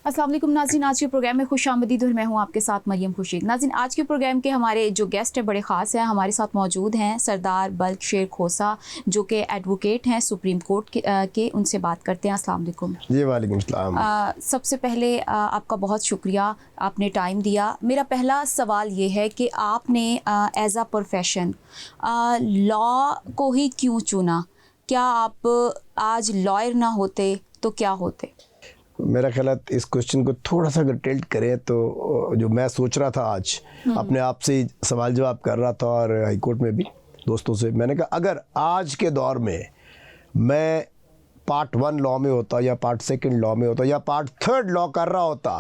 अस्सलाम वालेकुम नाज़रीन, आज के प्रोग्राम में खुशामदीद और मैं हूँ आपके साथ मरियम खुर्शीद। नाज़रीन, आज के प्रोग्राम के हमारे जो गेस्ट हैं बड़े ख़ास हैं। हमारे साथ मौजूद हैं सरदार बल्क शेर खोसा, जो कि एडवोकेट हैं सुप्रीम कोर्ट के उनसे बात करते हैं। अस्सलाम वालेकुम। जी वालेकुम सलाम। सबसे पहले आपका बहुत शुक्रिया, आपने टाइम दिया। मेरा पहला सवाल ये है कि आपने एज़ अ प्रोफेशन लॉ को ही क्यों चुना? क्या आप आज लॉयर ना होते तो क्या होते? मेरा ख्याल है इस क्वेश्चन को थोड़ा सा अगर टिल्ट करें तो जो मैं सोच रहा था आज अपने आप से सवाल जवाब कर रहा था और हाई कोर्ट में भी दोस्तों से, मैंने कहा अगर आज के दौर में मैं पार्ट 1 लॉ में होता या पार्ट 2 लॉ में होता या पार्ट 3 लॉ कर रहा होता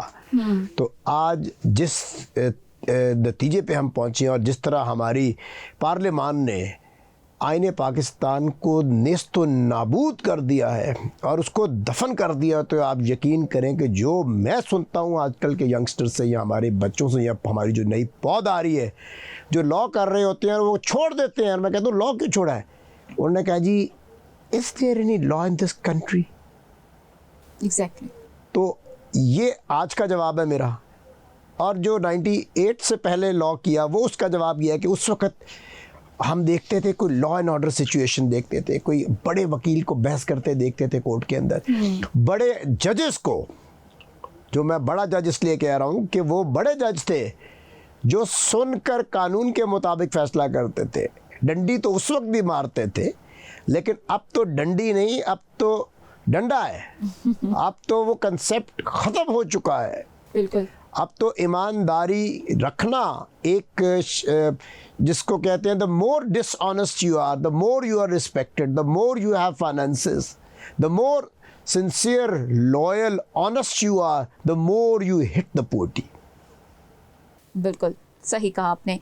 तो आज जिस नतीजे पे हम पहुँचे और जिस तरह हमारी पार्लियामान ने आईने पाकिस्तान को नेस्तो नाबूद कर दिया है और उसको दफन कर दिया, तो आप यकीन करें कि जो मैं सुनता हूँ आजकल के यंगस्टर से या हमारे बच्चों से या हमारी जो नई पौध आ रही है जो लॉ कर रहे होते हैं वो छोड़ देते हैं। मैं कहता हूँ लॉ क्यों छोड़ा है? उन्होंने कहा जी is there any law in this country? Exactly. तो ये आज का जवाब है मेरा। और जो 98 से पहले लॉ किया वो उसका जवाब ये है कि उस वक़्त हम देखते थे कोई लॉ एंड ऑर्डर सिचुएशन देखते थे, कोई बड़े वकील को बहस करते देखते थे कोर्ट के अंदर, बड़े जजेस को, जो मैं बड़ा जज इसलिए कह रहा हूँ कि वो बड़े जज थे जो सुनकर कानून के मुताबिक फैसला करते थे। डंडी तो उस वक्त भी मारते थे लेकिन अब तो डंडी नहीं, अब तो डंडा है। अब तो वो कंसेप्ट ख़त्म हो चुका है। बिल्कुल। अब तो ईमानदारी रखना एक जिसको कहते हैं the more dishonest you are the more you are respected, the more you have finances, the more sincere loyal honest you are, the more you hit the poverty. बिल्कुल सही कहा आपने।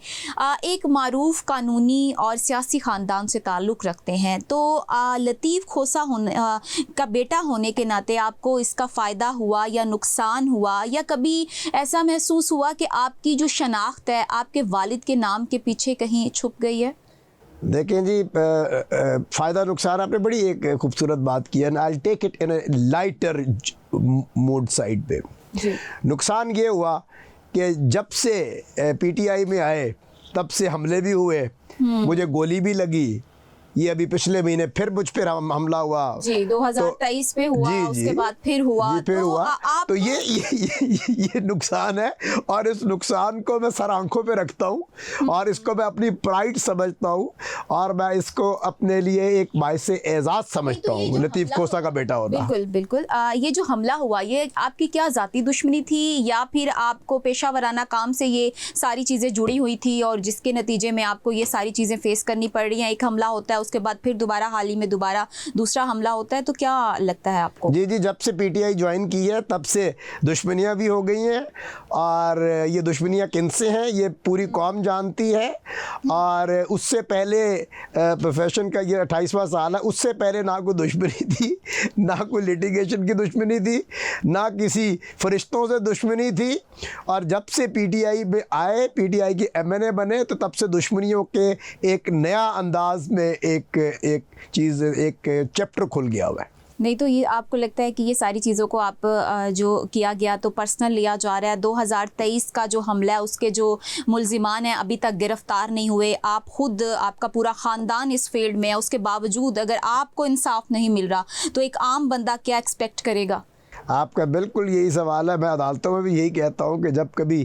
एक मारूफ कानूनी और सियासी ख़ानदान से ताल्लुक़ रखते हैं, तो लतीफ़ खोसा का बेटा होने के नाते आपको इसका फ़ायदा हुआ या नुकसान हुआ, या कभी ऐसा महसूस हुआ कि आपकी जो शनाख्त है आपके वालिद के नाम के पीछे कहीं छुप गई है? देखें जी, फ़ायदा नुकसान आपने बड़ी एक खूबसूरत बात की है। I take it in a lighter mood side पे। नुकसान ये हुआ कि जब से पीटीआई में आए तब से हमले भी हुए, मुझे गोली भी लगी। ये अभी पिछले महीने फिर मुझ पर हमला हुआ जी, 2023 में हुआ। जी, उसके बाद फिर हुआ। फिर तो हुआ। आप तो ये नुकसान है और इस नुकसान को मैं सर आंखों पे रखता हूँ और इसको मैं अपनी प्राइड समझता हूँ और मैं इसको अपने लिए एक बाइसे एजाज़ समझता हूँ लतीफ़ खोसा का बेटा होना। बिल्कुल बिल्कुल। ये जो हमला हुआ ये आपकी क्या ज़ाती दुश्मनी थी या फिर आपको पेशा वराना काम से ये सारी चीज़ें जुड़ी हुई थी और जिसके नतीजे में आपको ये सारी चीज़ें फेस करनी पड़ रही हैं? एक हमला होता है, उसके बाद फिर दोबारा हाल ही में दोबारा दूसरा हमला होता है, तो क्या लगता है आपको? जी, जब से पीटीआई ज्वाइन की है तब से दुश्मनियां भी हो गई हैं और ये दुश्मनियां किनसे हैं ये पूरी कौम जानती है। और उससे पहले प्रोफेशन का ये 28वां साल है, उससे पहले ना कोई दुश्मनी थी, ना कोई लिटिगेशन की दुश्मनी थी, ना किसी फरिश्तों से दुश्मनी थी। और जब से पीटीआई में आए, पीटीआई के एमएनए बने, तो तब से दुश्मनियों के एक नया अंदाज में एक चीज़, एक चैप्टर खुल गया हुआ है। नहीं तो ये आपको लगता है कि ये सारी चीज़ों को आप जो किया गया तो पर्सनल लिया जा रहा है? 2023 का जो हमला है उसके जो मुल्जिमान हैं अभी तक गिरफ्तार नहीं हुए, आप खुद, आपका पूरा ख़ानदान इस फील्ड में है, उसके बावजूद अगर आपको इंसाफ नहीं मिल रहा तो एक आम बंदा क्या एक्सपेक्ट करेगा? आपका बिल्कुल यही सवाल है। मैं अदालतों में भी यही कहता हूँ कि जब कभी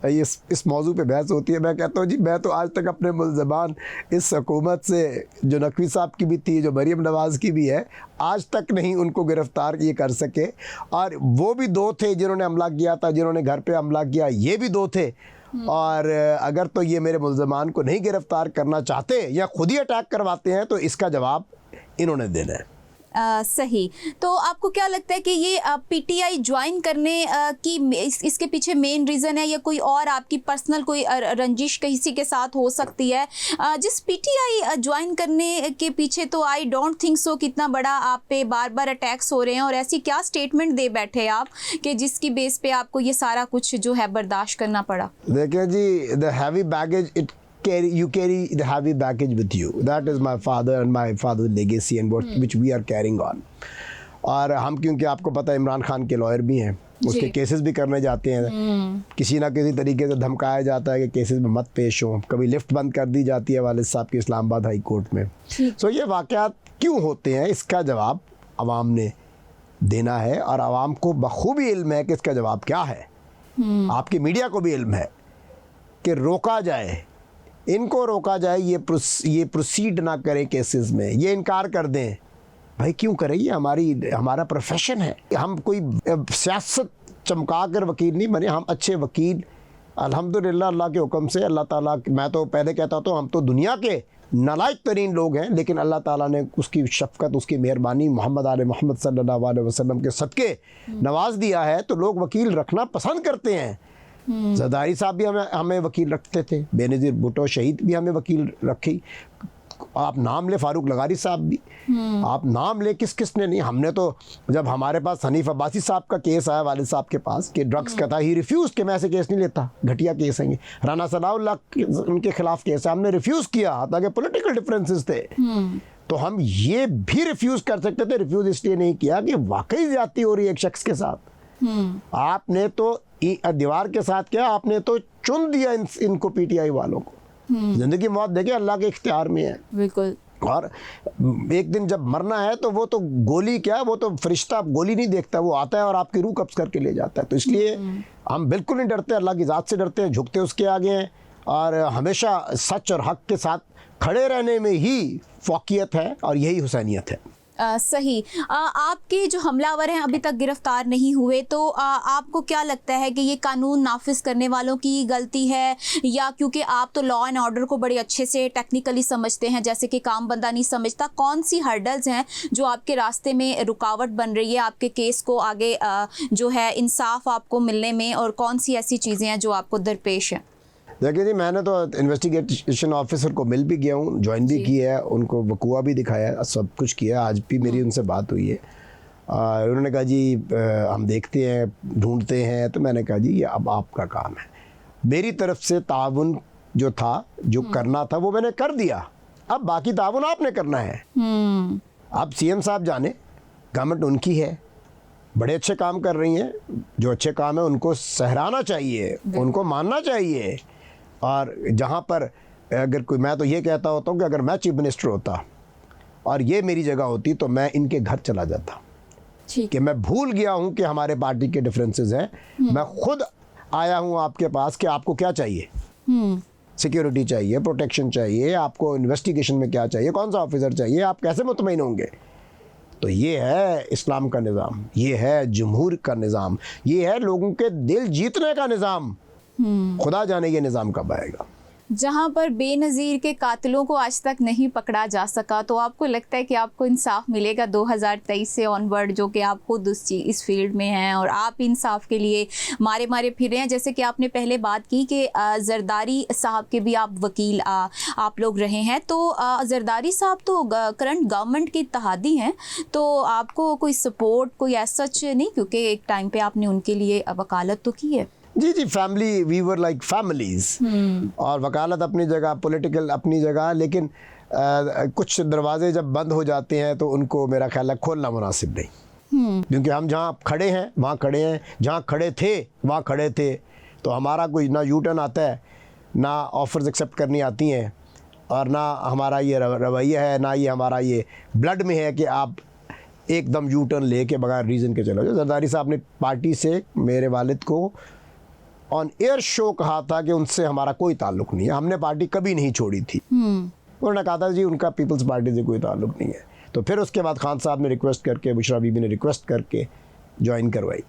इस मौजू पे बहस होती है, मैं कहता हूँ जी मैं तो आज तक अपने मुल्ज़िमान इस हुकूमत से, जो नकवी साहब की भी थी, जो मरीम नवाज़ की भी है, आज तक नहीं उनको गिरफ़्तार ये कर सके। और वो भी 2 थे जिन्होंने हमला किया था, जिन्होंने घर पे हमला किया, ये भी 2 थे। और अगर तो ये मेरे मुल्ज़िमान को नहीं गिरफ़्तार करना चाहते या ख़ुद ही अटैक करवाते हैं तो इसका जवाब इन्होंने देना है। सही। तो आपको क्या लगता है कि ये पीटीआई ज्वाइन करने की इसके पीछे मेन रीज़न है या कोई और आपकी पर्सनल कोई रंजिश किसी के साथ हो सकती है? जिस पीटीआई ज्वाइन करने के पीछे तो आई डोंट थिंक सो कितना बड़ा आप पे बार बार अटैक्स हो रहे हैं और ऐसी क्या स्टेटमेंट दे बैठे आप कि जिसकी बेस पे आपको ये सारा कुछ जो है बर्दाश्त करना पड़ा? देखिए जी, the heavy baggage you carry the heavy baggage with you. That is my father and my father's legacy and which we are carrying on. और हम, क्योंकि आपको पता है इमरान खान के लॉयर भी हैं उसके जी। केसेस भी करने जाते हैं, किसी ना किसी तरीके से धमकाया जाता है कि केसेस में मत पेश हो, कभी लिफ्ट बंद कर दी जाती है वालिद साहब के इस्लामाबाद हाई कोर्ट में। सो ये वाक़यात क्यों होते हैं, इसका जवाब अवाम ने देना है और अवाम को बखूबी इल्म है कि इसका जवाब क्या है। आपकी मीडिया को भी इल्म है कि रोका जाए, इनको रोका जाए, ये प्रोसीड ना करें केसेस में, ये इनकार कर दें। भाई क्यों करें, ये हमारा प्रोफेशन है। हम कोई सियासत चमका कर वकील नहीं बने, हम अच्छे वकील अल्हम्दुलिल्लाह अल्लाह के हुक्म से, अल्लाह ताला, मैं तो पहले कहता तो हम तो दुनिया के नालायक तरीन लोग हैं, लेकिन अल्लाह ताला ने उसकी शफ़क़त, उसकी मेहरबानी मोहम्मद आले मोहम्मद सल्लल्लाहु अलैहि वसल्लम के सदके नवाज दिया है, तो लोग वकील रखना पसंद करते हैं। ज़रदारी साहब भी हमें वकील रखते थे, बेनज़ीर भुट्टो शहीद भी हमें वकील रखी। आप नाम ले, फारूक लगारी साहब भी, आप नाम ले, किसने नहीं। हमने तो जब हमारे पास हनीफ अब्बासी साहब का केस आया वालिद साहब के पास कि ड्रग्स का था, ही रिफ्यूज़ कि मैं ऐसे केस नहीं लेता, घटिया केस हैं। राना सलाउल्लाह उनके खिलाफ केस है, हमने रिफ्यूज़ किया ताकि पॉलिटिकल डिफरेंसेस थे। तो हम ये भी रिफ्यूज़ कर सकते थे, रिफ्यूज़ इसलिए नहीं किया कि वाकई ज़्यादती हो रही है एक शख्स के साथ। आपने तो दीवार के साथ क्या, आपने तो चुन दिया इनको, पीटीआई वालों को। जिंदगी मौत देखे अल्लाह के इख्तियार में है, बिल्कुल। और एक दिन जब मरना है तो वो तो गोली क्या, वो तो फरिश्ता गोली नहीं देखता, वो आता है और आपकी रूह कब्ज करके ले जाता है। तो इसलिए हम बिल्कुल नहीं डरते, अल्लाह की ज़ात से डरते हैं, झुकते उसके आगे हैं, और हमेशा सच और हक के साथ खड़े रहने में ही फौकियत है और यही हुसैनियत है। सही। आपके जो हमलावर हैं अभी तक गिरफ्तार नहीं हुए, तो आपको क्या लगता है कि ये कानून नाफिज करने वालों की गलती है, या क्योंकि आप तो लॉ एंड ऑर्डर को बड़े अच्छे से टेक्निकली समझते हैं, जैसे कि काम बंदा नहीं समझता, कौन सी हर्डल्स हैं जो आपके रास्ते में रुकावट बन रही है आपके केस को आगे जो है इंसाफ आपको मिलने में, और कौन सी ऐसी चीज़ें हैं जो आपको दरपेश हैं? देखिए जी, मैंने तो इन्वेस्टिगेशन ऑफिसर को मिल भी गया हूँ, ज्वाइन भी किया है, उनको वकूआ भी दिखाया, सब कुछ किया। आज भी मेरी उनसे बात हुई है, उन्होंने कहा जी हम देखते हैं, ढूंढते हैं। तो मैंने कहा जी ये अब आपका काम है, मेरी तरफ से ताउन जो था, जो करना था वो मैंने कर दिया, अब बाकी ताउन आपने करना है। अब सीएम साहब जाने, गवर्नमेंट उनकी है, बड़े अच्छे काम कर रही हैं, जो अच्छे काम है उनको सहराना चाहिए, उनको मानना चाहिए। और जहाँ पर अगर कोई, मैं तो ये कहता होता हूँ कि अगर मैं चीफ मिनिस्टर होता और ये मेरी जगह होती तो मैं इनके घर चला जाता, कि मैं भूल गया हूँ कि हमारे पार्टी के डिफरेंसेस हैं, मैं खुद आया हूँ आपके पास कि आपको क्या चाहिए, सिक्योरिटी चाहिए, प्रोटेक्शन चाहिए, आपको इन्वेस्टिगेशन में क्या चाहिए, कौन सा ऑफिसर चाहिए, आप कैसे मुतमईन होंगे। तो ये है इस्लाम का निज़ाम, ये है जमहूर का निज़ाम, ये है लोगों के दिल जीतने का निज़ाम। खुदा जाने ये निज़ाम कब आएगा। जहाँ पर बेनज़ीर के कातिलों को आज तक नहीं पकड़ा जा सका, तो आपको लगता है कि आपको इंसाफ मिलेगा 2023 से ऑनवर्ड, जो कि आप खुद इस फील्ड में हैं और आप इंसाफ के लिए मारे फिर रहे हैं? जैसे कि आपने पहले बात की कि जरदारी साहब के भी आप वकील आप लोग रहे हैं, तो जरदारी साहब तो करंट गवर्नमेंट के इत्तेहादी हैं, तो आपको कोई सपोर्ट कोई ऐसा सच नहीं, क्योंकि एक टाइम पे आपने उनके लिए वकालत तो की है? जी, family, we were like families, और वकालत अपनी जगह, पॉलिटिकल अपनी जगह, लेकिन कुछ दरवाजे जब बंद हो जाते हैं तो उनको मेरा ख्याल है खोलना मुनासिब नहीं, क्योंकि हम जहाँ खड़े हैं वहाँ खड़े हैं, जहाँ खड़े थे वहाँ खड़े थे। तो हमारा कोई ना यू टर्न आता है, ना ऑफ़र्स एक्सेप्ट करनी आती हैं, और ना हमारा ये रवैया है, ना ये हमारा ये ब्लड में है कि आप एकदम यू टर्न ले के बगैर रीज़न के चलो। जरदारी साहब ने पार्टी से मेरे वालिद को ऑन एयर शो कहा था कि उनसे हमारा कोई ताल्लुक़ नहीं है, हमने पार्टी कभी नहीं छोड़ी थी। उन्होंने कहा था जी उनका पीपल्स पार्टी से कोई ताल्लुक़ नहीं है। तो फिर उसके बाद खान साहब ने रिक्वेस्ट करके, बुशरा बीबी ने रिक्वेस्ट करके ज्वाइन करवाई।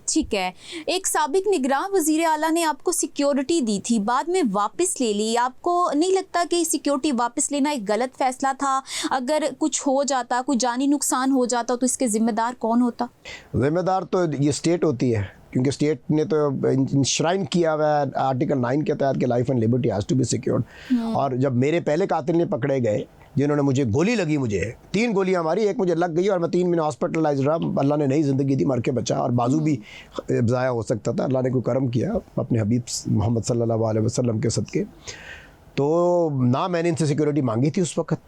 ठीक है। एक साबिक निगरान वज़ीर आला ने आपको सिक्योरिटी दी थी, बाद में वापस ले ली, आपको नहीं लगता कि सिक्योरिटी वापस लेना एक गलत फ़ैसला था? अगर कुछ हो जाता, कोई जानी नुकसान हो जाता, तो इसके ज़िम्मेदार कौन होता? ज़िम्मेदार तो ये स्टेट होती है, क्योंकि स्टेट ने तो इंश्राइन किया हुआ है आर्टिकल 9 के तहत कि life and liberty has to be secured. और जब मेरे पहले कातिल ने पकड़े गए, जिन्होंने मुझे गोली लगी, मुझे 3 गोलियां मारी, एक मुझे लग गई और मैं 3 महीने हॉस्पिटलाइज रहा, अल्लाह ने नई ज़िंदगी दी, मर के बचा, और बाजू भी ज़ाया हो सकता था, अल्लाह ने कोई करम किया अपने हबीब मोहम्मद सल्लल्लाहु अलैहि वसल्लम के सदके। तो ना मैंने इनसे सिक्योरिटी मांगी थी उस वक़्त,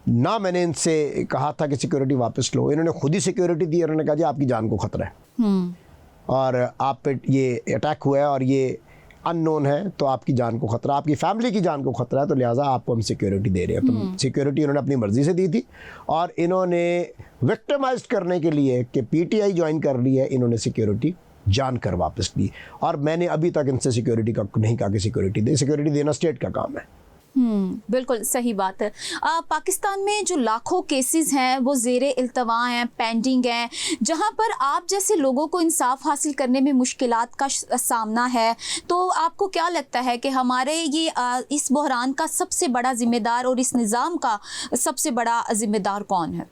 ना मैंने इनसे कहा था कि सिक्योरिटी वापस लो, इन्होंने खुद ही सिक्योरिटी दी, उन्होंने कहा जी आपकी जान को ख़तरा है। और आप पे ये अटैक हुआ है और ये अननोन है, तो आपकी जान को खतरा, आपकी फैमिली की जान को खतरा है, तो लिहाजा आपको हम सिक्योरिटी दे रहे हैं। तो सिक्योरिटी इन्होंने अपनी मर्जी से दी थी और इन्होंने विक्टिमाइज्ड करने के लिए कि पीटीआई ज्वाइन कर ली है, इन्होंने सिक्योरिटी जानकर वापस ली। और मैंने अभी तक इनसे सिक्योरिटी का नहीं कहा कि सिक्योरिटी दे, सिक्योरिटी देना स्टेट का काम है। बिल्कुल सही बात है। पाकिस्तान में जो लाखों केसेस हैं वो ज़ेरे इल्तवा हैं, पेंडिंग हैं, जहां पर आप जैसे लोगों को इंसाफ हासिल करने में मुश्किलात का सामना है, तो आपको क्या लगता है कि हमारे ये इस बहरान का सबसे बड़ा जिम्मेदार और इस निज़ाम का सबसे बड़ा जिम्मेदार कौन है?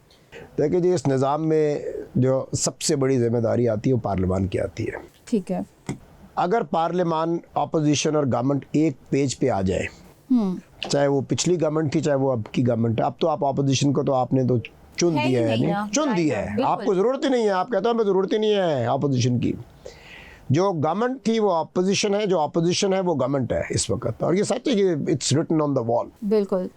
देखिए जी, इस निज़ाम में जो सबसे बड़ी जिम्मेदारी आती है वो पार्लियामान की आती है। ठीक है। अगर पार्लियामान, अपोजिशन और गवर्नमेंट एक पेज पे आ जाए, चाहे वो पिछली गवर्नमेंट थी चाहे वो अब की गवर्नमेंट है, अब तो आप अपोजिशन को तो आपने तो चुन दिया है, नहीं चुन दिया है, आपको ज़रूरत ही नहीं है, आप कहते हो हमें ज़रूरत ही नहीं है अपोजिशन की। जो गवर्नमेंट थी वो अपोजिशन है, जो अपोजिशन है वो गवर्नमेंट है इस वक्त, और ये सच है कि it's written on the wall. बिल्कुल।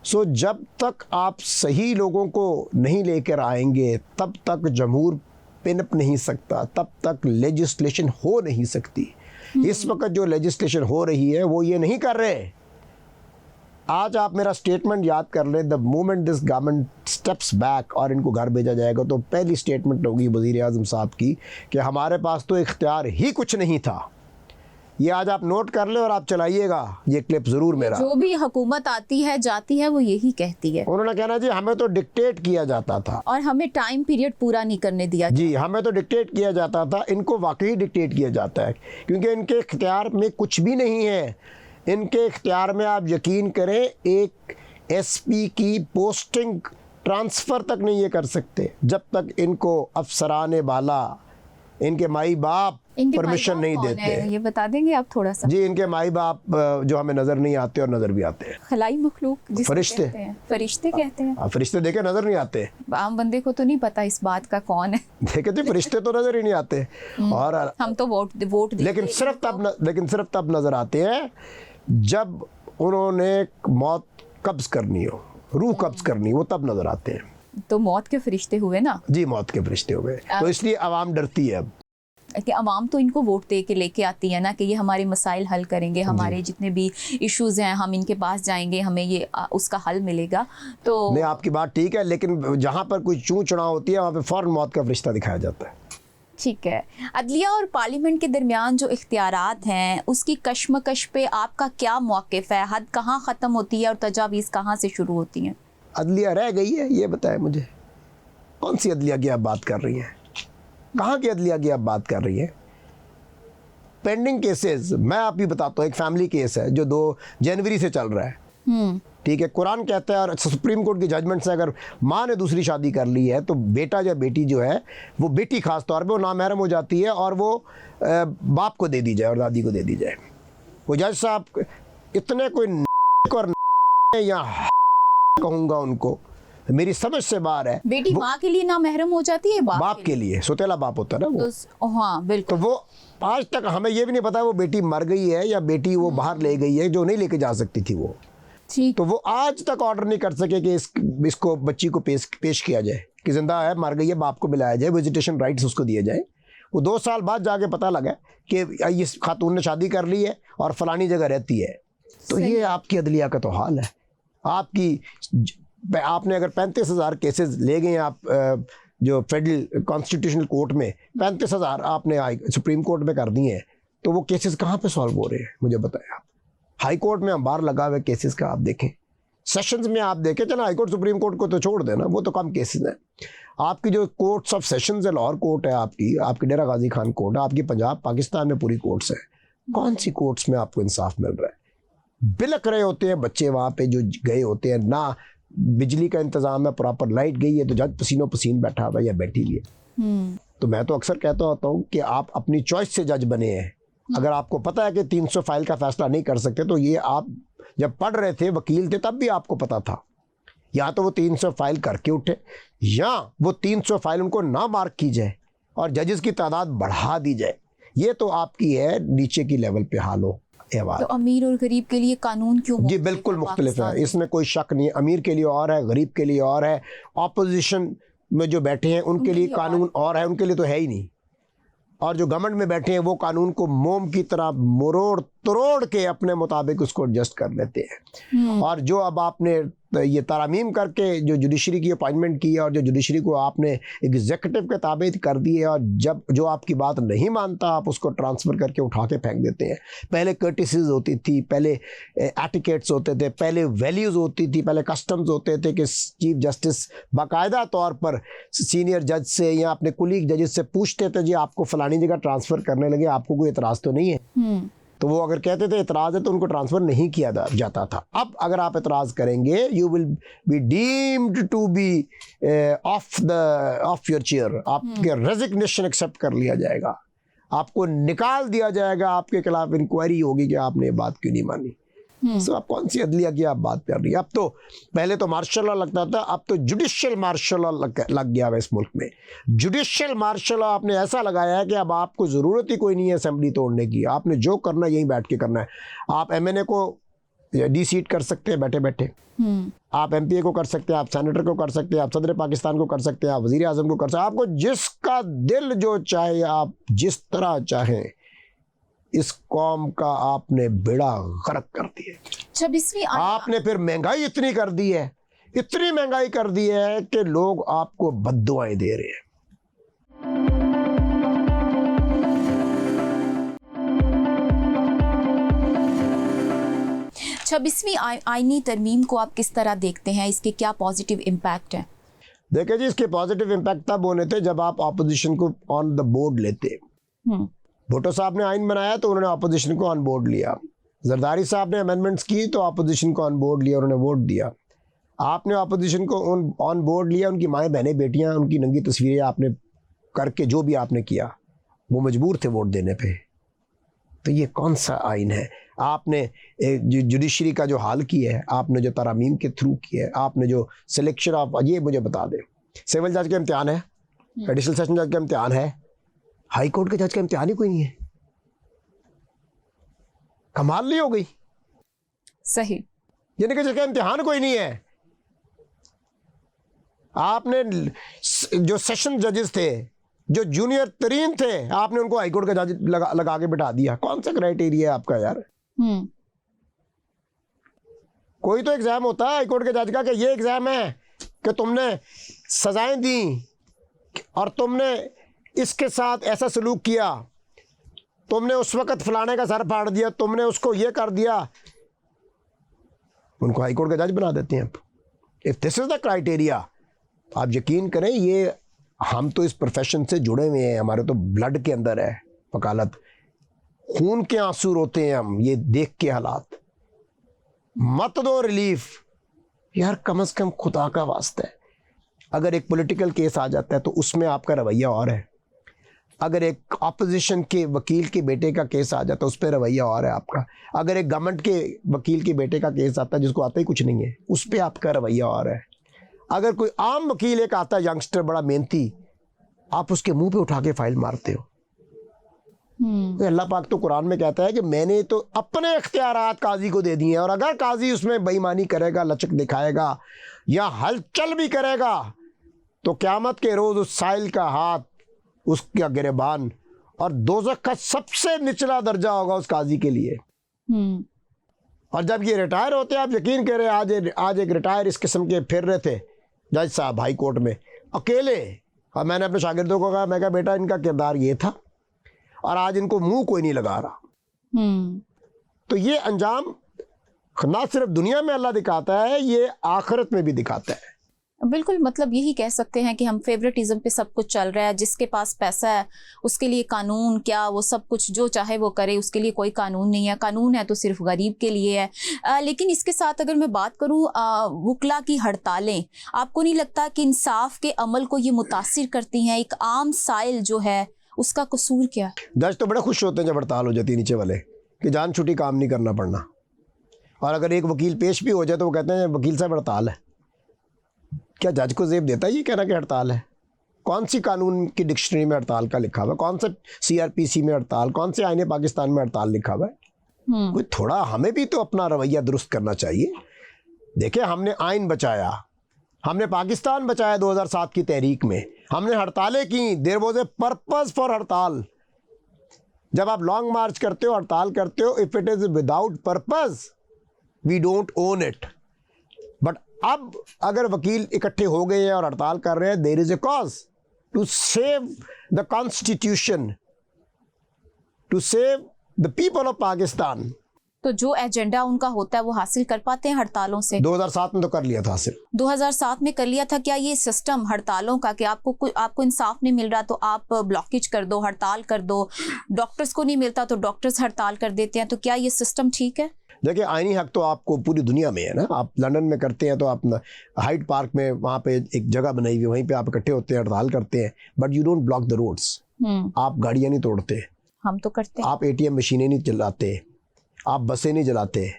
सो जब तक आप सही लोगों को नहीं लेकर आएंगे तब तक जमहूर पिनप नहीं सकता, तब तक लेजिस्लेशन हो नहीं सकती। इस वक्त जो लेजिस्लेशन हो रही है वो ये नहीं कर रहे। आज आप मेरा स्टेटमेंट याद कर लें, the moment this government steps back और इनको घर भेजा जाएगा, तो पहली स्टेटमेंट होगी वज़ीर आज़म साहब की कि हमारे पास तो इख्तियार ही कुछ नहीं था। ये आज आप नोट कर ले और आप चलाइएगा ये क्लिप ज़रूर मेरा। जो भी हुकूमत आती है जाती है वो यही कहती है, उन्होंने कहना जी हमें तो डिक्टेट किया जाता था और हमें टाइम पीरियड पूरा नहीं करने दिया। जी, हमें तो डिक्टेट किया जाता था। इनको वाकई डिक्टेट किया जाता है क्योंकि इनके इख्तियार में कुछ भी नहीं है। इनके इख्तियार में आप यकीन करें एक एसपी की पोस्टिंग ट्रांसफ़र तक नहीं ये कर सकते जब तक इनको अफसरान बाला, इनके माई बाप परमिशन नहीं देते। ये बता देंगे आप थोड़ा सा? जी, इनके माई बाप जो हमें नज़र नहीं आते और नज़र भी आते हैं, खलाई मखलूक जिसको फरिश्ते कहते हैं, फरिश्ते कहते हैं। फरिश्ते देखे नज़र नहीं आते, आम बंदे को तो नहीं पता इस बात का कौन है। देखे थे फरिश्ते तो नज़र ही नहीं आते। और हम तो वोट लेकिन सिर्फ तब नज़र आते हैं जब उन्होंने मौत कब्ज़ करनी हो, रूह कब्ज़ करनी हो, तब नज़र आते हैं। तो मौत के फरिश्ते हुए ना जी, मौत के फरिश्ते हुए। तो इसलिए आवाम डरती है अब कि अवाम तो इनको वोट दे के लेके आती है ना कि ये हमारे मसाइल हल करेंगे, हमारे जितने भी इश्यूज हैं हम इनके पास जाएंगे, हमें ये उसका हल मिलेगा। तो नहीं, आपकी बात ठीक है, लेकिन जहाँ पर कोई चूँ चुनाव होती है वहाँ पे फ़ौरन मौत का फरिश्ता दिखाया जाता है। ठीक है। अदलिया और पार्लियामेंट के दरमियान जो इख्तियारात हैं उसकी कशमकश पे आपका क्या मौक़िफ़ है? हद कहाँ ख़त्म होती है और तजावीज़ कहाँ से शुरू होती हैं? अदलिया रह गई है, ये बताएं मुझे, कौन सी अदलिया की आप बात कर रही हैं? कहाँ की अदलिया की आप बात कर रही हैं? पेंडिंग केसेस मैं आप भी बताता हूँ। एक फैमिली केस है जो 2 जनवरी से चल रहा है, ठीक है। कुरान कहता है और सुप्रीम कोर्ट की जजमेंट से अगर माँ ने दूसरी शादी कर ली है तो बेटा या बेटी जो है वो बेटी खास तौर पे वो नामहरम हो जाती है और वो बाप को दे दी जाए और दादी को दे दी जाए। वो जज साहब इतने कोई और या कहूँगा उनको, मेरी समझ से बाहर है। बेटी माँ के लिए नामहरम हो जाती है, बाप के लिए सौतेला बाप होता है ना वो। तो हाँ बिल्कुल। तो वो आज तक हमें ये भी नहीं पता वो बेटी मर गई है या बेटी वो बाहर ले गई है जो नहीं लेके जा सकती थी वो। तो वो आज तक ऑर्डर नहीं कर सके कि इसको बच्ची को पेश किया जाए कि जिंदा है, मर गई है, बाप को मिलाया जाए, विजिटेशन राइट्स उसको दिए जाए। वो 2 साल बाद जाके पता लगा कि इस खातून ने शादी कर ली है और फलानी जगह रहती है। तो ये आपकी अदलिया का तो हाल है। आपने अगर 35,000 केसेस ले गए आप जो फेडरल कॉन्स्टिट्यूशनल कोर्ट में 35,000 आपने सुप्रीम कोर्ट में कर दिए हैं, तो वो केसेस कहाँ पे सॉल्व हो रहे हैं मुझे बताएं आप। हाई कोर्ट में अंबार लगा हुए केसेस का आप देखें, सेशंस में आप देखें, चलो हाई कोर्ट सुप्रीम कोर्ट को तो छोड़ देना, वो तो कम केसेस हैं। आपकी जो कोर्ट्स ऑफ सेशंस है, लाहौर कोर्ट है आपकी डेरा गाजी खान कोर्ट है, आपकी पंजाब पाकिस्तान में पूरी कोर्ट्स हैं। कौन सी कोर्ट्स में आपको इंसाफ मिल रहा है? बिलक रहे होते हैं बच्चे वहाँ पे जो गए होते हैं, ना बिजली का इंतज़ाम है, प्रॉपर लाइट गई है तो जज पसीनों पसीन बैठा हुआ है या बैठी हुई है। तो मैं तो अक्सर कहता होता हूँ कि आप अपनी चॉइस से जज बने हैं। अगर आपको पता है कि 300 फाइल का फैसला नहीं कर सकते, तो ये आप जब पढ़ रहे थे, वकील थे, तब भी आपको पता था। या तो वो 300 फाइल करके उठे या वो 300 फाइल उनको ना मार्क की जाए और जजेस की तादाद बढ़ा दी जाए। ये तो आपकी है नीचे की लेवल पे हाल हो। तो अमीर और गरीब के लिए कानून क्यों? जी बिल्कुल मुख्तलिफ है, इसमें कोई शक नहीं है। अमीर के लिए और है, गरीब के लिए और है, ऑपोजिशन में जो बैठे हैं उनके लिए कानून और है, उनके लिए तो है ही नहीं। और जो गवर्नमेंट में बैठे हैं वो कानून को मोम की तरह मरोड़ तोड़ के अपने मुताबिक उसको एडजस्ट कर लेते हैं। और जो अब आपने ये तारामीम करके जो जुडिशरी की अपॉइंटमेंट की है और जो जुडिशरी को आपने एग्जीक्यूटिव के ताबे कर दी है, और जब जो आपकी बात नहीं मानता आप उसको ट्रांसफ़र करके उठा के फेंक देते हैं। पहले कर्टिसीज होती थी, पहले एटिकेट्स होते थे, पहले वैल्यूज़ होती थी, पहले कस्टम्स होते थे कि चीफ जस्टिस बाकायदा तौर पर सीनियर जज से या अपने कुलीग जजेस से पूछते थे जी आपको फलानी जगह ट्रांसफ़र करने लगे, आपको कोई एतराज़ तो नहीं है? तो वो अगर कहते थे एतराज़ है तो उनको ट्रांसफ़र नहीं किया जाता था। अब अगर आप एतराज़ करेंगे you will be deemed to be off your chair, आपके रेजिग्नेशन एक्सेप्ट कर लिया जाएगा, आपको निकाल दिया जाएगा, आपके खिलाफ इंक्वायरी होगी कि आपने ये बात क्यों नहीं मानी। सो आप कौन सी अदलिया की आप बात कर रही है? अब तो पहले तो मार्शल लॉ लगता था, अब तो जुडिशियल मार्शल लॉ लग गया है इस मुल्क में। जुडिशियल मार्शल लॉ आपने ऐसा लगाया है कि अब आपको ज़रूरत ही कोई नहीं है असेंबली तोड़ने की, आपने जो करना है यहीं बैठ के करना है। आप एमएनए को डी-सीट कर सकते हैं बैठे बैठे, आप एमपीए को कर सकते हैं, आप सेनेटर को कर सकते हैं, आप सदर पाकिस्तान को कर सकते हैं, आप वज़ीर आज़म को कर सकते हैं, आपको जिसका दिल जो चाहे आप जिस तरह चाहें। इस कौम का आपने बेड़ा गर्क कर दिया। 26वीं आपने फिर महंगाई इतनी कर दी है, इतनी महंगाई कर दी है कि लोग आपको बद्दुआएं दे रहे हैं। 26वीं आईनी तरमीम को आप किस तरह देखते हैं? इसके क्या पॉजिटिव इम्पैक्ट है? देखिए जी, इसके पॉजिटिव इम्पैक्ट तब होने थे जब आप ऑपोजिशन को ऑन द बोर्ड लेते। भुट्टो साहब ने आइन बनाया तो उन्होंने ऑपोजिशन को ऑन बोर्ड लिया। जरदारी साहब ने अमेंडमेंट्स की तो ऑपोजिशन को ऑन बोर्ड लिया, उन्होंने वोट दिया। आपने ऑपोजिशन को ऑन बोर्ड लिया, उनकी माएँ बहनें बेटियां उनकी नंगी तस्वीरें आपने करके जो भी आपने किया वो मजबूर थे वोट देने पे। तो ये कौन सा आइन है? आपने जुडिशरी का जो हाल किया है, आपने जो तरामीम के थ्रू किया है, आपने जो सिलेक्शन ऑफ, ये मुझे बता दें, सिविल जज का इम्तिहान है, एडिशनल सेशन जज का इम्तिहान है, हाई कोर्ट के जज का इम्तिहान ही कोई नहीं है। कमाल नहीं हो गई? सही, यानी कि जिसका इम्तिहान कोई नहीं है। आपने जो सेशन जजेस थे, जो जूनियर तरीन थे, आपने उनको हाई कोर्ट का जज लगा के बिठा दिया। कौन सा क्राइटेरिया है आपका यार? कोई तो एग्जाम होता है हाई कोर्ट के जज का कि ये एग्जाम है कि तुमने सजाएं दी और तुमने इसके साथ ऐसा सलूक किया, तुमने उस वक्त फलाने का सर फाड़ दिया, तुमने उसको ये कर दिया, उनको हाई कोर्ट का जज बना देते हैं। If this is the criteria, आप यकीन करें, ये हम तो इस प्रोफेशन से जुड़े हुए हैं, हमारे तो ब्लड के अंदर है वकालत, खून के आंसू रोते हैं हम ये देख के हालात। मत दो रिलीफ यार, कम से कम खुदा का वास्ता है। अगर एक पॉलिटिकल केस आ जाता है तो उसमें आपका रवैया और है, अगर एक ऑपोजिशन के वकील के बेटे का केस आ जाता है उस पर रवैया और है आपका, अगर एक गवर्नमेंट के वकील के बेटे का केस आता है जिसको आता ही कुछ नहीं है उस पर आपका रवैया और है। अगर कोई आम वकील एक आता है यंगस्टर बड़ा मेहनती, आप उसके मुंह पे उठा के फाइल मारते हो। तो अल्लाह पाक तो कुरान में कहता है कि मैंने तो अपने इख्तियारात काजी को दे दिए हैं, और अगर काजी उसमें बेईमानी करेगा, लचक दिखाएगा या हलचल भी करेगा तो क़यामत के रोज़ उस साइल का हाथ, उसका गिरबान और दोज़ख का सबसे निचला दर्जा होगा उस काजी के लिए। और जब ये रिटायर होते हैं, आप यकीन करें, आज एक रिटायर इस किस्म के फिर रहे थे जज साहब हाई कोर्ट में अकेले, और मैंने अपने शागिर्दों को कहा, मैं कहा बेटा इनका किरदार ये था और आज इनको मुंह कोई नहीं लगा रहा। तो ये अंजाम ना सिर्फ दुनिया में अल्लाह दिखाता है, ये आखिरत में भी दिखाता है। बिल्कुल, मतलब यही कह सकते हैं कि हम फेवरेटिज्म पे सब कुछ चल रहा है। जिसके पास पैसा है उसके लिए कानून क्या, वो सब कुछ जो चाहे वो करे, उसके लिए कोई कानून नहीं है। कानून है तो सिर्फ गरीब के लिए है। लेकिन इसके साथ अगर मैं बात करूं, वकला की हड़तालें, आपको नहीं लगता कि इंसाफ के अमल को ये मुतासिर करती हैं? एक आम साइल जो है उसका कसूर क्या? जज तो बड़े खुश होते हैं जब हड़ताल हो जाती है नीचे वाले कि जान छुट्टी काम नहीं करना पड़ना, और अगर एक वकील पेश भी हो जाए तो वो कहते हैं वकील साहब हड़ताल है। क्या जज को जेब देता है ये कहना कि हड़ताल है? कौन सी कानून की डिक्शनरी में हड़ताल का लिखा हुआ है? कौन से सीआरपीसी में हड़ताल, कौन से आईने पाकिस्तान में हड़ताल लिखा हुआ है? कोई थोड़ा हमें भी तो अपना रवैया दुरुस्त करना चाहिए। देखिए, हमने आइन बचाया, हमने पाकिस्तान बचाया 2007 की तहरीक में, हमने हड़तालें की, there was a purpose for हड़ताल। जब आप लॉन्ग मार्च करते हो, हड़ताल करते हो, if it is without purpose we don't own it. But अब अगर वकील इकट्ठे हो गए हैं और हड़ताल कर रहे हैं, there is a cause to save the constitution, to save the people of Pakistan. तो जो एजेंडा उनका होता है वो हासिल कर पाते हैं हड़तालों से? 2007 में तो कर लिया था हासिल। 2007 में कर लिया था। क्या ये सिस्टम हड़तालों का कि आपको इंसाफ नहीं मिल रहा तो आप ब्लॉकेज कर दो, हड़ताल कर दो, डॉक्टर्स को नहीं मिलता तो डॉक्टर्स हड़ताल कर देते हैं, तो क्या ये सिस्टम ठीक है? देखिए, आईनी हक तो आपको पूरी दुनिया में है ना। आप लंदन में करते हैं तो आप हाइड पार्क में वहाँ पे एक जगह बनाई हुई है, वहीं पे आप इकट्ठे होते हैं, हड़ताल करते हैं, but you don't block the roads. आप गाड़ियाँ नहीं तोड़ते, हम तो करते हैं। आप ATM मशीनें नहीं चलाते, आप बसें नहीं जलाते।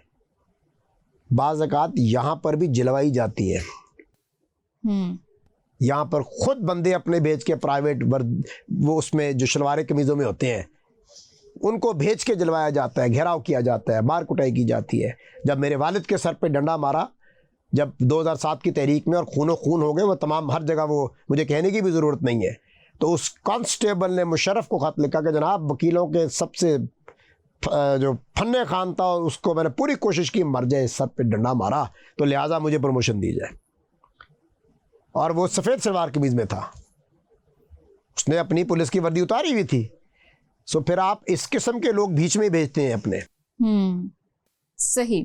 बाज़ औक़ात यहाँ पर भी जलवाई जाती है। यहाँ पर खुद बंदे अपने भेज के प्राइवेट वो उसमें जो शलवारे कमीज़ों में होते हैं उनको भेज के जलवाया जाता है, घेराव किया जाता है, मार कुटाई की जाती है। जब मेरे वालिद के सर पे डंडा मारा जब 2007 की तहरीक में और खूनो खून हो गए, वो तमाम हर जगह, वो मुझे कहने की भी ज़रूरत नहीं है, तो उस कांस्टेबल ने मुशर्रफ को ख़त लिखा कि जनाब वकीलों के सबसे जो फन्ने खान था उसको मैंने पूरी कोशिश की मर जाए, सर पे डंडा मारा, तो लिहाजा मुझे प्रमोशन दी जाए। और वो सफ़ेद सलवार कमीज़ में था, उसने अपनी पुलिस की वर्दी उतारी हुई थी। सो फिर आप इस किस्म के लोग बीच में भेजते हैं अपने। सही।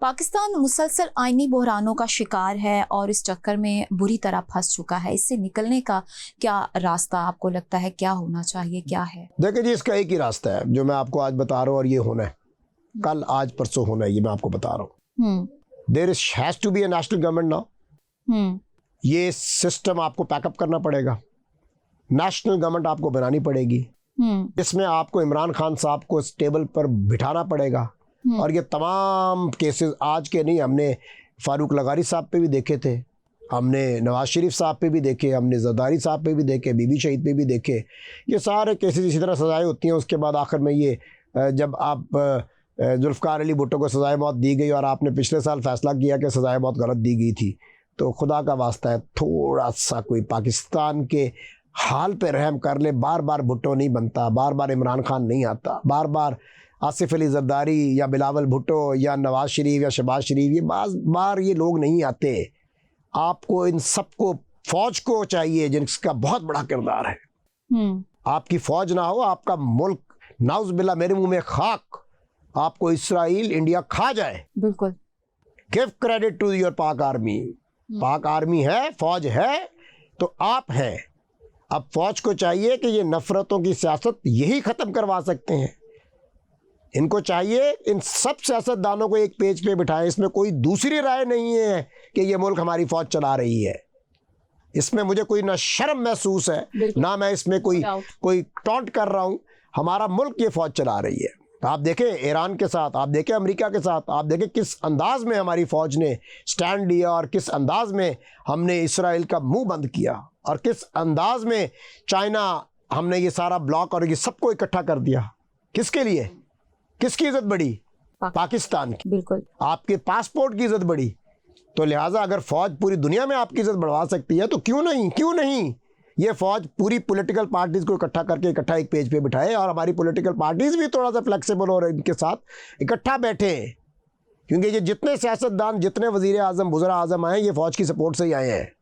पाकिस्तान मुसलसल आईनी बहरानों का शिकार है और इस चक्कर में बुरी तरह फंस चुका है। इससे निकलने का क्या रास्ता आपको लगता है, क्या होना चाहिए, क्या है? देखिए जी, इसका एक ही रास्ता है जो मैं आपको आज बता रहा हूँ, और ये होना है, कल आज परसों होना है, ये मैं आपको बता रहा हूँ। There has to be a national government now. ये सिस्टम आपको पैकअप करना पड़ेगा, नेशनल गवर्नमेंट आपको बनानी पड़ेगी, इसमें आपको इमरान खान साहब को इस टेबल पर बिठाना पड़ेगा। और ये तमाम केसेस आज के नहीं, हमने फारूक लगारी साहब पे भी देखे थे, हमने नवाज शरीफ साहब पे भी देखे, हमने जरदारी साहब पे भी देखे, बीबी शहीद पे भी देखे। ये सारे केसेस इसी तरह सजाएं होती हैं। उसके बाद आखिर में ये जब आप जुल्फ़िकार अली भुट्टो को सजाए मौत दी गई और आपने पिछले साल फैसला किया कि सजाए मौत गलत दी गई थी, तो खुदा का वास्ता है थोड़ा सा कोई पाकिस्तान के हाल पे रहम कर ले। बार बार भुट्टो नहीं बनता, बार बार इमरान खान नहीं आता, बार बार आसिफ अली जरदारी या बिलावल भुट्टो या नवाज शरीफ या शहबाज शरीफ, ये बार ये लोग नहीं आते। आपको इन सबको, फौज को चाहिए जिसका बहुत बड़ा किरदार है। आपकी फौज ना हो, आपका मुल्क नाउज़ बिल्ला, मेरे मुंह में खाक, आपको इसराइल इंडिया खा जाए। बिल्कुल। गिव क्रेडिट टू योर पाक आर्मी। पाक आर्मी है, फौज है, तो आप हैं। अब फौज को चाहिए कि ये नफरतों की सियासत यही ख़त्म करवा सकते हैं। इनको चाहिए इन सब सियासतदानों को एक पेज पे बिठाएं। इसमें कोई दूसरी राय नहीं है कि ये मुल्क हमारी फौज चला रही है। इसमें मुझे कोई ना शर्म महसूस है, ना मैं इसमें कोई टॉन्ट कर रहा हूँ। हमारा मुल्क ये फौज चला रही है। आप देखें ईरान के साथ, आप देखें अमेरिका के साथ, आप देखें किस अंदाज में हमारी फ़ौज ने स्टैंड लिया और किस अंदाज में हमने इसराइल का मुंह बंद किया, और किस अंदाज में चाइना, हमने ये सारा ब्लॉक और ये सबको इकट्ठा कर दिया। किसके लिए? किसकी इज्जत बढ़ी? पाकिस्तान की। बिल्कुल। आपके पासपोर्ट की इज्जत बढ़ी। तो लिहाजा अगर फ़ौज पूरी दुनिया में आपकी इज्जत बढ़वा सकती है तो क्यों नहीं ये फ़ौज पूरी पॉलिटिकल पार्टीज़ को इकट्ठा एक पेज पे बिठाए, और हमारी पॉलिटिकल पार्टीज़ भी थोड़ा सा फ्लेक्सिबल और इनके साथ इकट्ठा बैठे। क्योंकि ये जितने सियासतदान, जितने वज़ीर आज़म, वज़ीर आज़म आए, ये फ़ौज की सपोर्ट से ही आए हैं।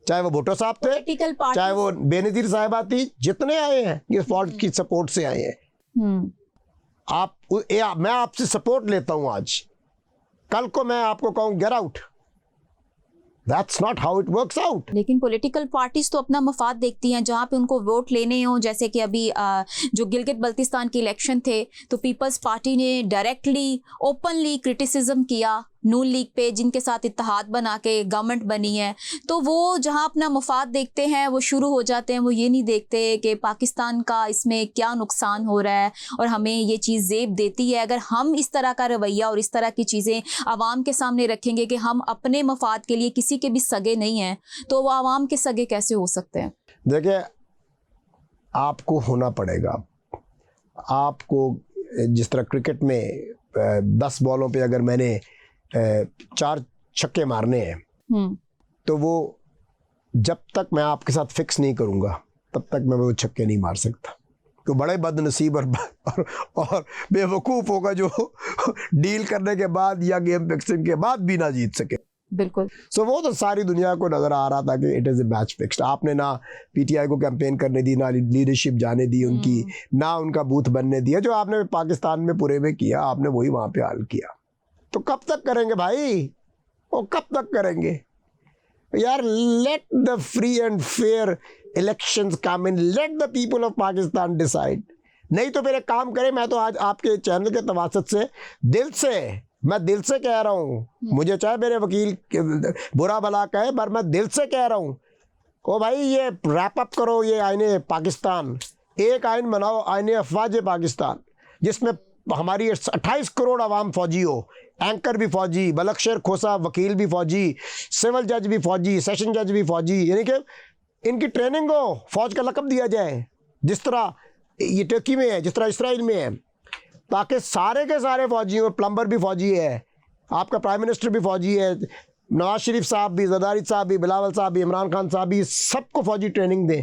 चाहे वो भुट्टो साहब थे, चाहे वो बेनज़ीर साहिबा थी, जितने आए हैं ये फ़ौज की सपोर्ट से आए हैं। मैं आपसे सपोर्ट लेता हूं आज, कल को मैं आपको कहूं get out, that's not how it works out. लेकिन पॉलिटिकल पार्टीज तो अपना मफाद देखती हैं, जहां पे उनको वोट लेने हो, जैसे कि अभी जो गिलगित बल्तिस्तान के इलेक्शन थे तो पीपल्स पार्टी ने डायरेक्टली ओपनली क्रिटिसिज्म किया नून लीग पे, जिनके साथ इत्तेहाद बना के गवर्नमेंट बनी है। तो वो जहां अपना मफाद देखते हैं वो शुरू हो जाते हैं, वो ये नहीं देखते कि पाकिस्तान का इसमें क्या नुकसान हो रहा है और हमें ये चीज़ ज़ेब देती है। अगर हम इस तरह का रवैया और इस तरह की चीज़ें आवाम के सामने रखेंगे कि हम अपने मफाद के लिए किसी के भी सगे नहीं हैं, तो वो आवाम के सगे कैसे हो सकते हैं? देखिए, आपको होना पड़ेगा, आपको जिस तरह क्रिकेट में 10 बॉलों पे अगर मैंने 4 छक्के मारने हैं, तो वो जब तक मैं आपके साथ फिक्स नहीं करूंगा तब तक मैं वो छक्के नहीं मार सकता। कि बड़े बदनसीब और बेवकूफ़ होगा जो डील करने के बाद या गेम फिक्सिंग के बाद भी ना जीत सके। बिल्कुल। सो वो तो सारी दुनिया को नज़र आ रहा था कि it is a match fixed. आपने ना पीटीआई को कैंपेन करने दी, ना लीडरशिप जाने दी उनकी, ना उनका बूथ बनने दिया। जो आपने पाकिस्तान में पूरे में किया, आपने वही वहाँ पे हाल किया। तो कब तक करेंगे भाई, वो कब तक करेंगे यार? Let the free and fair elections come in, let the people of Pakistan decide. नहीं तो फिर एक काम करें, मैं तो आज आपके चैनल के तवासत से मैं दिल से कह रहा हूँ, मुझे चाहे मेरे वकील बुरा भला कहे, पर मैं दिल से कह रहा हूँ, ओ भाई ये रैप अप करो ये आईने पाकिस्तान, एक आइन बनाओ, आईने अफवाज पाकिस्तान, जिसमें हमारी 28 करोड़ आवाम फौजी हो, एंकर भी फौजी, बलकशेर खोसा वकील भी फौजी, सिविल जज भी फौजी, सेशन जज भी फौजी, यानी कि इनकी ट्रेनिंग हो, फौज का लक़ब दिया जाए, जिस तरह ये टर्की में है, जिस तरह इसराइल में है, ताकि सारे के सारे फौजी हो। प्लम्बर भी फौजी है, आपका प्राइम मिनिस्टर भी फौजी है, नवाज शरीफ साहब भी, ज़रदारी साहब भी, बिलावल साहब भी, इमरान खान साहब भी, सबको फौजी ट्रेनिंग दें।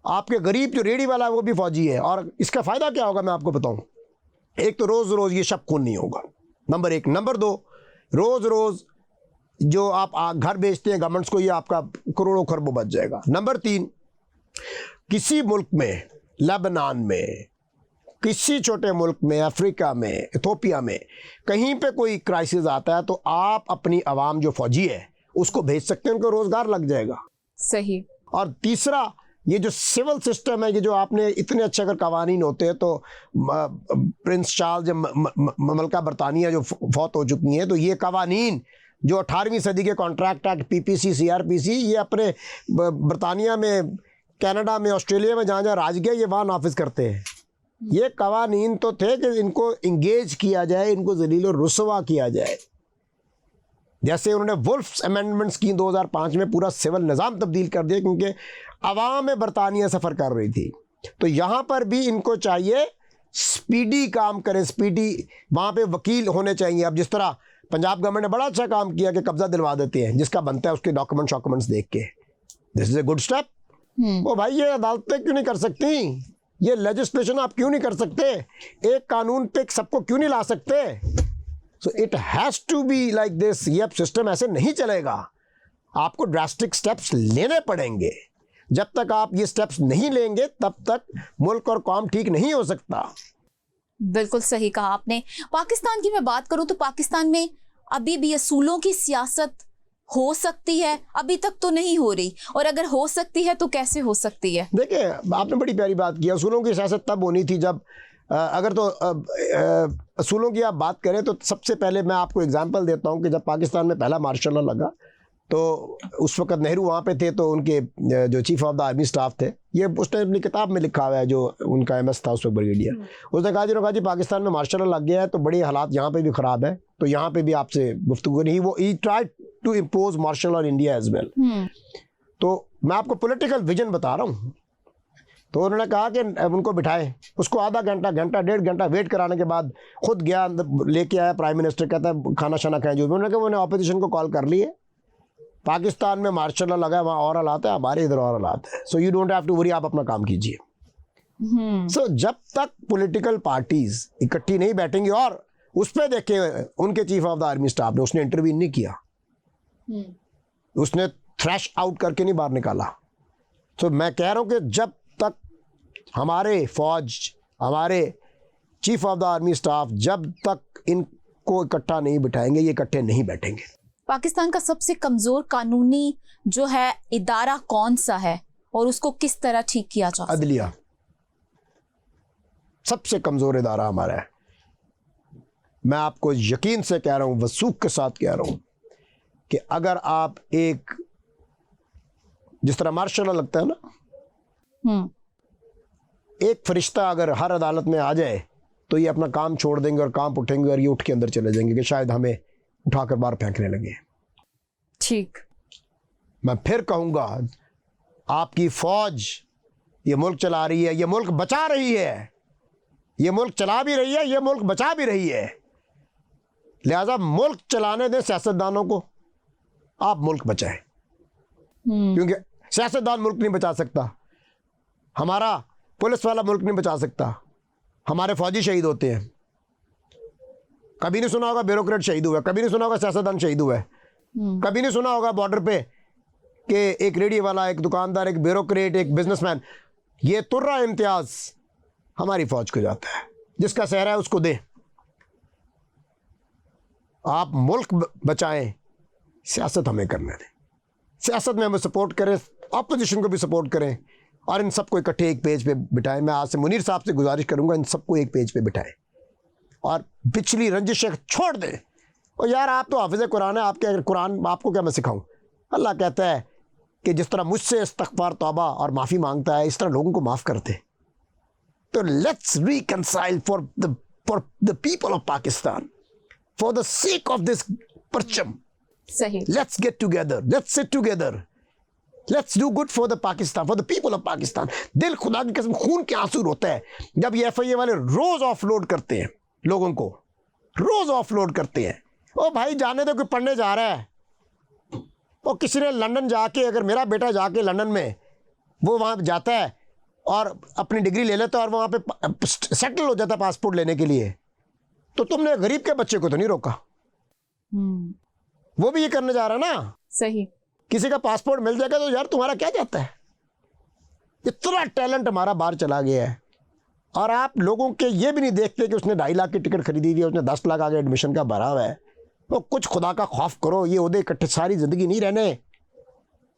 आपके गरीब जो रेडी वाला है वो भी फौजी है। और इसका फ़ायदा क्या होगा मैं आपको बताऊँ। एक तो रोज़ रोज़ ये शक खून नहीं होगा, नंबर एक। नंबर दो, रोज़ रोज़ जो आप घर बेचते हैं गवर्नमेंट्स को, ये आपका करोड़ों खरबों बच जाएगा। नंबर तीन, किसी मुल्क में, लेबनान में, किसी छोटे मुल्क में, अफ्रीका में, इथोपिया में, कहीं पे कोई क्राइसिस आता है तो आप अपनी आवाम जो फौजी है उसको भेज सकते हैं, उनको रोज़गार लग जाएगा। सही। और तीसरा, ये जो सिविल सिस्टम है, ये जो आपने इतने अच्छे अगर कवानीन होते हैं तो प्रिंस चार्ल्स जब ममलका बरतानिया जो फौत हो चुकी हैं, तो ये कवानीन जो 18वीं सदी के कॉन्ट्रैक्ट एक्ट, पीपीसी, सीआरपीसी, ये अपने बरतानिया में, कनाडा में, ऑस्ट्रेलिया में जहाँ जहाँ राज गया, ये वहाँ नाफिज करते हैं। ये कवानीन तो थे कि इनको इंगेज किया जाए, इनको ज़लील और रुसवा किया जाए। जैसे उन्होंने वुल्फ्स अमेंडमेंट्स की 2005 में, पूरा सिविल निज़ाम तब्दील कर दिया क्योंकि अवाम बरतानिया सफ़र कर रही थी। तो यहाँ पर भी इनको चाहिए स्पीडी काम करें, स्पीडी, वहाँ पे वकील होने चाहिए। अब जिस तरह पंजाब गवर्नमेंट ने बड़ा अच्छा काम किया कि कब्ज़ा दिलवा देते हैं, जिसका बनता है उसके डॉक्यूमेंट्स देख के, this is a good step. ओ भाई, ये अदालतें क्यों नहीं कर सकती? ये लेजिस्लेशन आप क्यों नहीं कर सकते? एक कानून पे सबको क्यों नहीं ला सकते? So it has to be like this. ये अब सिस्टम ऐसे नहीं चलेगा, आपको ड्रास्टिक स्टेप्स लेने पड़ेंगे। जब तक आप ये स्टेप्स नहीं लेंगे तब तक मुल्क और कौम ठीक नहीं हो सकता। बिल्कुल सही कहा आपने। पाकिस्तान की मैं बात करूं तो पाकिस्तान में अभी भी असूलों की सियासत हो सकती है, अभी तक तो नहीं हो रही, और अगर हो सकती है तो कैसे हो सकती है? देखिए, आपने बड़ी प्यारी बात की। असूलों की सियासत तब होनी थी जब अगर तो असूलों की आप बात करें तो सबसे पहले मैं आपको एग्जांपल देता हूं कि जब पाकिस्तान में पहला मार्शल लॉ लगा तो उस वक्त नेहरू वहाँ पे थे, तो उनके जो chief of the army staff थे, ये उसने अपनी किताब में लिखा हुआ है, जो उनका एमएस था उस वक्त ब्रिगेडियर, उसने कहा जी पाकिस्तान में मार्शल लॉ लग गया है तो बड़ी हालात यहाँ पे भी ख़राब है, तो यहाँ पे भी आपसे गुफ्तगू नहीं। वो ही tried to impose martial law in India as well. तो मैं आपको पॉलिटिकल विजन बता रहा हूँ। तो उन्होंने कहा कि उनको बिठाएं, उसको आधा घंटा, डेढ़ घंटा वेट कराने के बाद खुद गया, लेके आया प्राइम मिनिस्टर, कहता है खाना शाना खाएं जो भी। उन्होंने कहा उन्होंने ऑपोजिशन को कॉल कर लिए, पाकिस्तान में मार्शल लॉ लगा है, वहाँ और हालात है, हमारे इधर और हालात है, so you don't have to worry, आप अपना काम कीजिए। सो जब तक पॉलिटिकल पार्टीज इकट्ठी नहीं बैठेंगी, और उस पर देखे उनके chief of the army staff ने, उसने इंटरवीन नहीं किया, उसने थ्रैश आउट करके नहीं बाहर निकाला। तो मैं कह रहा हूँ कि जब तक हमारे फौज, हमारे chief of the army staff, जब तक इनको इकट्ठा नहीं बिठाएंगे, ये इकट्ठे नहीं बैठेंगे। पाकिस्तान का सबसे कमजोर कानूनी जो है इदारा कौन सा है और उसको किस तरह ठीक किया जा सकता है? अदलिया सबसे कमजोर इदारा हमारा है। मैं आपको यकीन से कह रहा हूं, वसूख के साथ कह रहा हूं कि अगर आप एक, जिस तरह मार्शल लॉ लगता है ना, एक फरिश्ता अगर हर अदालत में आ जाए तो ये अपना काम छोड़ देंगे और काम उठेंगे और ये उठ के अंदर चले जाएंगे कि शायद हमें उठाकर बाहर फेंकने लगे। ठीक, मैं फिर कहूंगा, आपकी फौज ये मुल्क चला रही है, ये मुल्क बचा रही है, ये मुल्क चला भी रही है, ये मुल्क बचा भी रही है। लिहाजा मुल्क चलाने दें सियासतदानों को, आप मुल्क बचाएं, क्योंकि सियासतदान मुल्क नहीं बचा सकता। हमारा पुलिस वाला मुल्क नहीं बचा सकता, हमारे फौजी शहीद होते हैं। कभी नहीं सुना होगा ब्यूरोक्रेट शहीद हुआ है, कभी नहीं सुना होगा सियासतदान शहीद हुआ है, कभी नहीं सुना होगा बॉर्डर पे कि एक रेडी वाला, एक दुकानदार, एक ब्यूरोक्रेट, एक बिजनेसमैन, ये तुर्रा इम्तियाज हमारी फौज को जाता है। जिसका सहरा है उसको दे। आप मुल्क बचाएं, सियासत हमें करने दें। सियासत में हमें सपोर्ट करें, अपोजिशन को भी सपोर्ट करें, और इन सबको इकट्ठे एक पेज पे बिठाएं। मैं आज से मुनीर साहब से गुजारिश करूंगा, इन सबको एक पेज पे बिठाएं और पिछली रंजिशें छोड़ दें। और यार आप तो हाफिज़ कुरान है, आपके अगर कुरान आपको क्या मैं सिखाऊं? अल्लाह कहता है कि जिस तरह मुझसे इस्तग़फ़ार, तौबा और माफ़ी मांगता है, इस तरह लोगों को माफ़ करते। तो let's reconcile for the people of Pakistan, for the sake of this परचम। सही। Let's get together, let's sit together, let's do good for the Pakistan, for the people of Pakistan. दिल खुदा की कसम खून के आंसू रोता है जब ये FIA वाले रोज ऑफलोड करते हैं लोगों को, रोज ऑफलोड करते हैं। ओ भाई जाने दो, कोई पढ़ने जा रहा है। और किसी ने लंदन जाके, अगर मेरा बेटा जाके लंदन में वो वहाँ जाता है और अपनी डिग्री ले लेता है और वहाँ पे सेटल हो जाता है पासपोर्ट लेने के लिए, तो तुमने गरीब के बच्चे को तो नहीं रोका। वो भी ये करने जा रहा है ना। सही। किसी का पासपोर्ट मिल जाएगा तो यार तुम्हारा क्या जाता है? इतना टैलेंट हमारा बाहर चला गया है, और आप लोगों के ये भी नहीं देखते कि उसने 2.5 लाख की टिकट खरीदी हुई है, उसने 10 लाख आगे एडमिशन का भरा हुआ है। तो कुछ खुदा का खौफ करो, ये ओहदे इकट्ठे सारी ज़िंदगी नहीं रहने,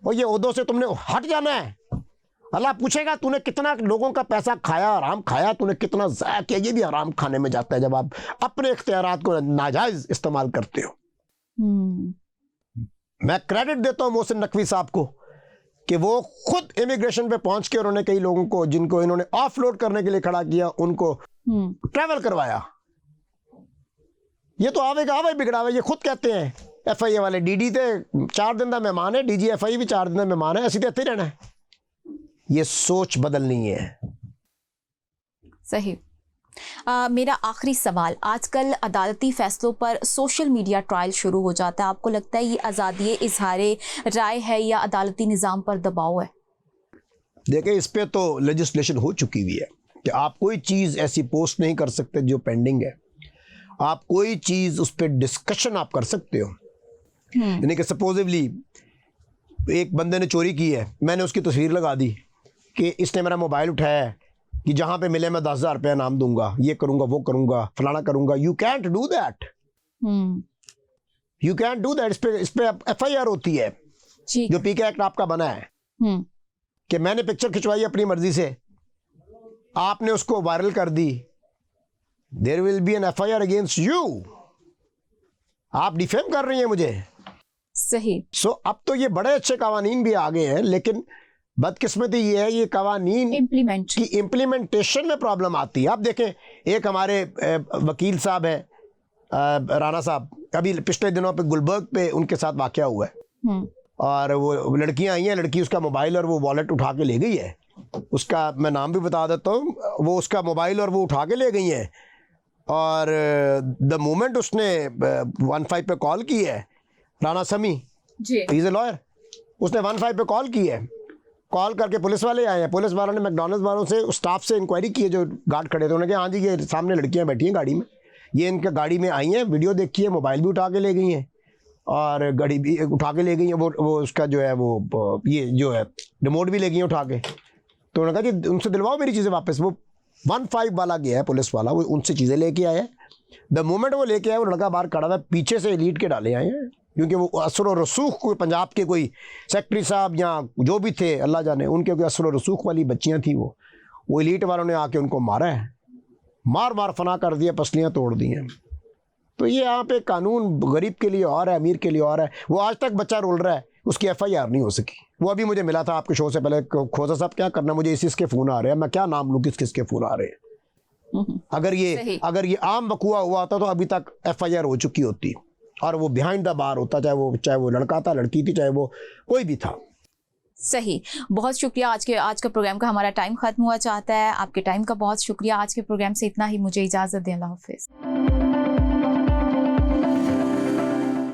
और ये ओहदों से तुमने हट जाना है। अल्लाह पूछेगा तूने कितना लोगों का पैसा खाया, हराम खाया, तूने कितना ज़ाया किया। ये भी हराम खाने में जाता है जब आप अपने इख्तियारात को नाजायज़ इस्तेमाल करते हो। मैं क्रेडिट देता हूँ मोहसिन नकवी साहब को कि वो खुद इमिग्रेशन पे पहुंच के उन्होंने कई लोगों को, जिनको इन्होंने ऑफलोड करने के लिए खड़ा किया, उनको ट्रैवल करवाया। ये तो आवेगा आवे बिगड़ावे, ये खुद कहते हैं FIA वाले। DD थे 4 दिन का मेहमान है, DG FIA भी 4 दिन का मेहमान है, ऐसी तो इतने रहना है। ये सोच बदलनी है। सही। मेरा आखिरी सवाल, आजकल अदालती फैसलों पर सोशल मीडिया ट्रायल शुरू हो जाता है, आपको लगता है ये आज़ादी इजहारे राय है या अदालती निज़ाम पर दबाव है? देखिए, इस पे तो लेजिस्लेशन हो चुकी हुई है कि आप कोई चीज़ ऐसी पोस्ट नहीं कर सकते जो पेंडिंग है। आप कोई चीज़ उस पर डिस्कशन आप कर सकते हो। यानी कि सपोजिवली एक बंदे ने चोरी की है, मैंने उसकी तस्वीर लगा दी कि इसने मेरा मोबाइल उठाया है, कि जहाँ पे मिले मैं 10,000 रुपया नाम दूंगा, ये करूंगा, वो करूंगा, फलाना करूंगा। You can't do that, you can't do that. इस पे FIR होती है जो PK एक्ट आपका बना है कि मैंने पिक्चर खिंचवाई अपनी मर्जी से, आपने उसको वायरल कर दी, there will be an FIR against you. आप डिफेम कर रही हैं मुझे। सही। सो अब तो ये बड़े अच्छे कवानीन भी आ गए हैं, लेकिन बदकिस्मती ये है ये कवानीन की इम्प्लीमेंटेशन में प्रॉब्लम आती है। आप देखें, एक हमारे वकील साहब हैं राणा साहब, अभी पिछले दिनों पे गुलबर्ग पे उनके साथ वाकया हुआ है, और वो लड़कियां आई हैं, लड़की उसका मोबाइल और वो वॉलेट उठा के ले गई है। उसका मैं नाम भी बता देता हूँ, वो उसका मोबाइल और वो उठा के ले गई हैं, और द मोमेंट उसने 15 पे कॉल की है, राणा समी ही इज़ ए लॉयर, उसने 15 पे कॉल की है। कॉल करके पुलिस वाले आए हैं, पुलिस वालों ने मैकडॉनल्ड्स वालों से, स्टाफ से इंक्वायरी की है जो गार्ड खड़े थे। उन्होंने कहा हाँ जी ये सामने लड़कियां बैठी हैं गाड़ी में, ये इनका गाड़ी में आई हैं, वीडियो देखी है, मोबाइल भी उठा के ले गई हैं और गाड़ी भी उठा के ले गई हैं, वो उसका जो है वो ये जो है रिमोट भी ले गई हैं उठा के। तो उन्होंने कहा कि उनसे दिलवाओ मेरी चीज़ें वापस। वो 15 वाला गया है पुलिस वाला, वो उनसे चीज़ें लेके आया है। द मोमेंट वो लेके आया, वो लड़का बाहर खड़ा था, पीछे से लीड के डाले आए हैं, क्योंकि वो असर और रसूख कोई पंजाब के कोई सेक्रेटरी साहब या जो भी थे अल्लाह जाने, उनके कोई असर और रसूख वाली बच्चियां थी, वो एलीट वालों ने आके उनको मारा है, मार मार फना कर दिया, पसलियां तोड़ दी हैं। तो ये यहाँ पे कानून गरीब के लिए और है, अमीर के लिए और है। वो आज तक बच्चा रोल रहा है, उसकी FIR नहीं हो सकी। वो अभी मुझे मिला था आपके शो से पहले, खोजा साहब क्या करना, मुझे इसके फ़ोन आ रहे हैं, मैं क्या नाम लूँ, किस किस के फ़ोन आ रहे हैं। अगर ये आम बकुआ हुआ होता तो अभी तक FIR हो चुकी होती, और वो बिहाइंड द बार होता, चाहे वो लड़का था, लड़की थी, चाहे वो कोई भी था। सही। बहुत शुक्रिया। आज का प्रोग्राम का हमारा टाइम खत्म हुआ चाहता है, आपके टाइम का बहुत शुक्रिया। आज के प्रोग्राम से इतना ही, मुझे इजाज़त दें। अल्लाह हाफिज़।